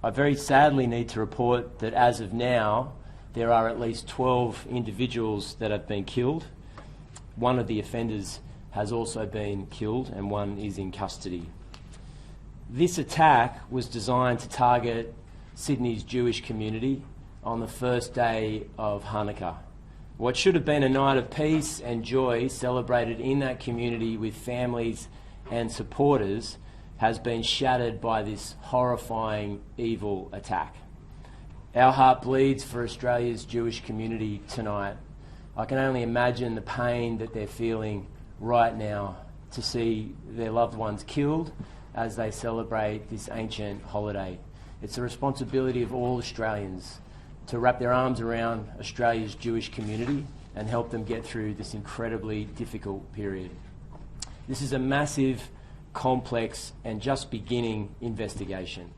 I very sadly need to report that as of now, there are at least 12 individuals that have been killed. One of the offenders has also been killed and one is in custody. This attack was designed to target Sydney's Jewish community on the first day of Hanukkah. What should have been a night of peace and joy celebrated in that community with families and supporters has been shattered by this horrifying, evil attack. Our heart bleeds for Australia's Jewish community tonight. I can only imagine the pain that they're feeling right now to see their loved ones killed as they celebrate this ancient holiday. It's the responsibility of all Australians to wrap their arms around Australia's Jewish community and help them get through this incredibly difficult period. This is a massive, complex and just beginning investigation.